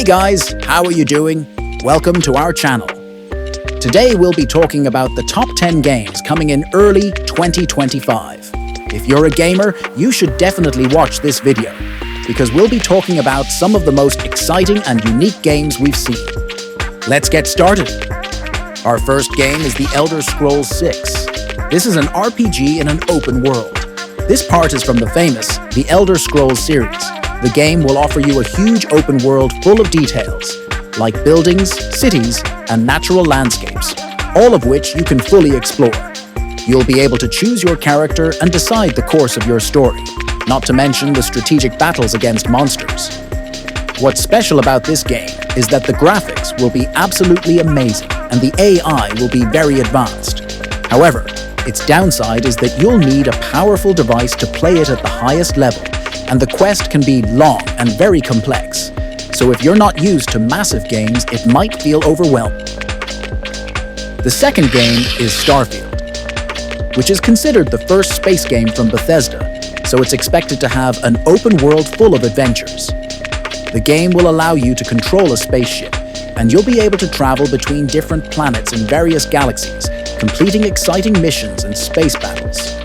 Hey guys, how are you doing? Welcome to our channel. Today we'll be talking about the top 10 games coming in early 2025. If you're a gamer, you should definitely watch this video, because we'll be talking about some of the most exciting and unique games we've seen. Let's get started. Our first game is The Elder Scrolls 6. This is an RPG in an open world. This part is from the famous The Elder Scrolls series. The game will offer you a huge open world full of details, like buildings, cities, and natural landscapes, all of which you can fully explore. You'll be able to choose your character and decide the course of your story, not to mention the strategic battles against monsters. What's special about this game is that the graphics will be absolutely amazing and the AI will be very advanced. However, its downside is that you'll need a powerful device to play it at the highest level, and the quest can be long and very complex. So if you're not used to massive games, it might feel overwhelming. The second game is Starfield, which is considered the first space game from Bethesda, so it's expected to have an open world full of adventures. The game will allow you to control a spaceship, and you'll be able to travel between different planets in various galaxies, completing exciting missions and space battles.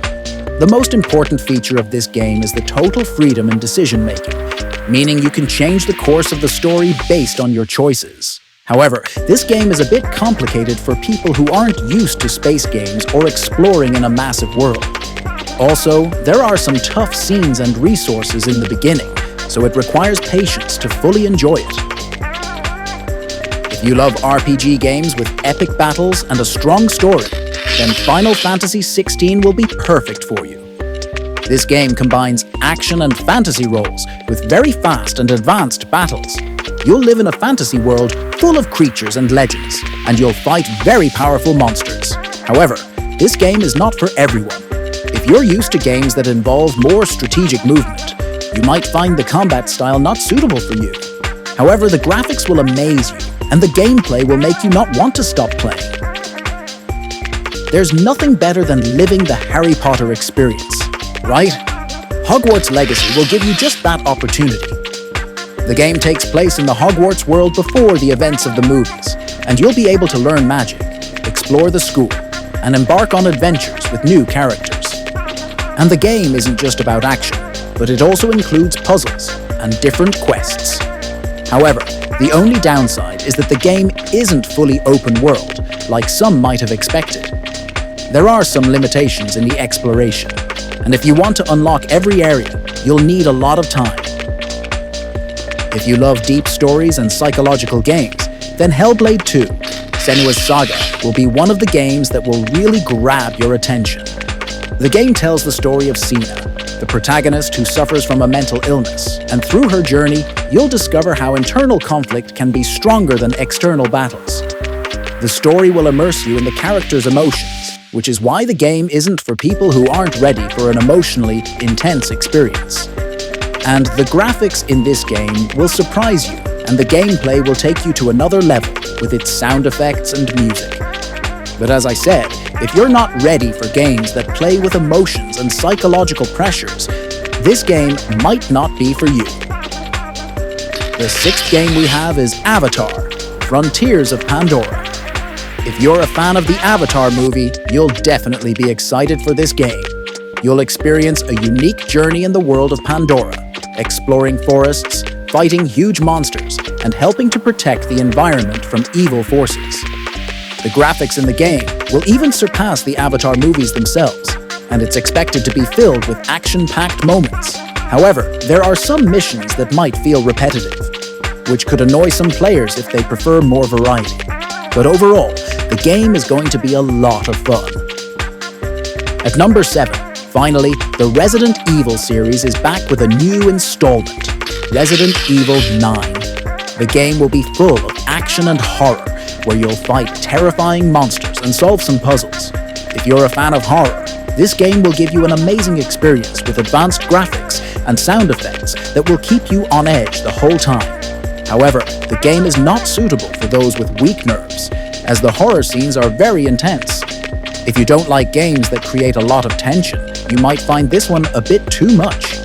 The most important feature of this game is the total freedom in decision-making, meaning you can change the course of the story based on your choices. However, this game is a bit complicated for people who aren't used to space games or exploring in a massive world. Also, there are some tough scenes and resources in the beginning, so it requires patience to fully enjoy it. If you love RPG games with epic battles and a strong story, then Final Fantasy XVI will be perfect for you. This game combines action and fantasy roles with very fast and advanced battles. You'll live in a fantasy world full of creatures and legends, and you'll fight very powerful monsters. However, this game is not for everyone. If you're used to games that involve more strategic movement, you might find the combat style not suitable for you. However, the graphics will amaze you, and the gameplay will make you not want to stop playing. There's nothing better than living the Harry Potter experience, right? Hogwarts Legacy will give you just that opportunity. The game takes place in the Hogwarts world before the events of the movies, and you'll be able to learn magic, explore the school, and embark on adventures with new characters. And the game isn't just about action, but it also includes puzzles and different quests. However, the only downside is that the game isn't fully open world, like some might have expected. There are some limitations in the exploration, and if you want to unlock every area, you'll need a lot of time. If you love deep stories and psychological games, then Hellblade 2: Senua's Saga will be one of the games that will really grab your attention. The game tells the story of Sena, the protagonist who suffers from a mental illness, and through her journey, you'll discover how internal conflict can be stronger than external battles. The story will immerse you in the character's emotions, which is why the game isn't for people who aren't ready for an emotionally intense experience. And the graphics in this game will surprise you, and the gameplay will take you to another level with its sound effects and music. But as I said, if you're not ready for games that play with emotions and psychological pressures, this game might not be for you. The sixth game we have is Avatar: Frontiers of Pandora. If you're a fan of the Avatar movie, you'll definitely be excited for this game. You'll experience a unique journey in the world of Pandora, exploring forests, fighting huge monsters, and helping to protect the environment from evil forces. The graphics in the game will even surpass the Avatar movies themselves, and it's expected to be filled with action-packed moments. However, there are some missions that might feel repetitive, which could annoy some players if they prefer more variety. But overall, the game is going to be a lot of fun. At number 7, finally, the Resident Evil series is back with a new installment, Resident Evil 9. The game will be full of action and horror, where you'll fight terrifying monsters and solve some puzzles. If you're a fan of horror, this game will give you an amazing experience with advanced graphics and sound effects that will keep you on edge the whole time. However, the game is not suitable for those with weak nerves, as the horror scenes are very intense. If you don't like games that create a lot of tension, you might find this one a bit too much.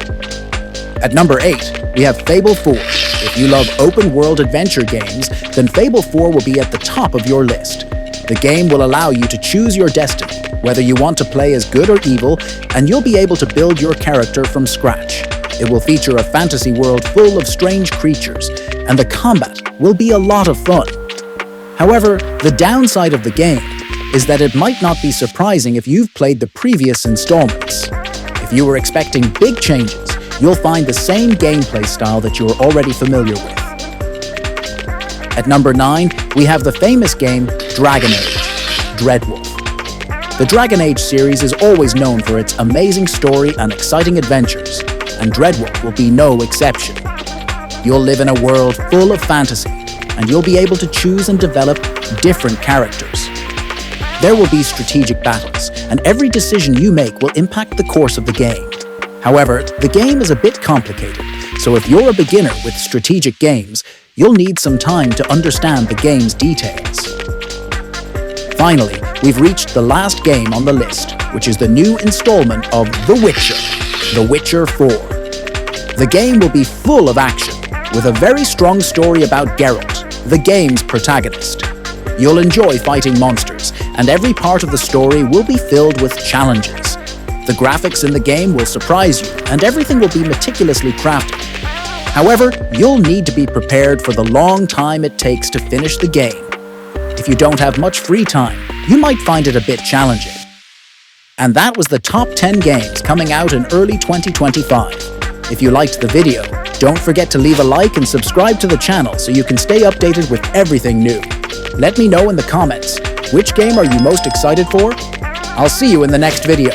At number 8, we have Fable 4, If you love open-world adventure games, then Fable 4 will be at the top of your list. The game will allow you to choose your destiny, whether you want to play as good or evil, and you'll be able to build your character from scratch. It will feature a fantasy world full of strange creatures, and the combat will be a lot of fun. However, the downside of the game is that it might not be surprising if you've played the previous installments. If you were expecting big changes, you'll find the same gameplay style that you're already familiar with. At number 9, we have the famous game Dragon Age: Dreadwolf. The Dragon Age series is always known for its amazing story and exciting adventures, and Dreadwolf will be no exception. You'll live in a world full of fantasy, and you'll be able to choose and develop different characters. There will be strategic battles, and every decision you make will impact the course of the game. However, the game is a bit complicated, so if you're a beginner with strategic games, you'll need some time to understand the game's details. Finally, we've reached the last game on the list, which is the new installment of The Witcher, The Witcher 4. The game will be full of action, with a very strong story about Geralt, the game's protagonist. You'll enjoy fighting monsters, and every part of the story will be filled with challenges. The graphics in the game will surprise you, and everything will be meticulously crafted. However, you'll need to be prepared for the long time it takes to finish the game. If you don't have much free time, you might find it a bit challenging. And that was the top 10 games coming out in early 2025. If you liked the video, don't forget to leave a like and subscribe to the channel so you can stay updated with everything new. Let me know in the comments, which game are you most excited for? I'll see you in the next video.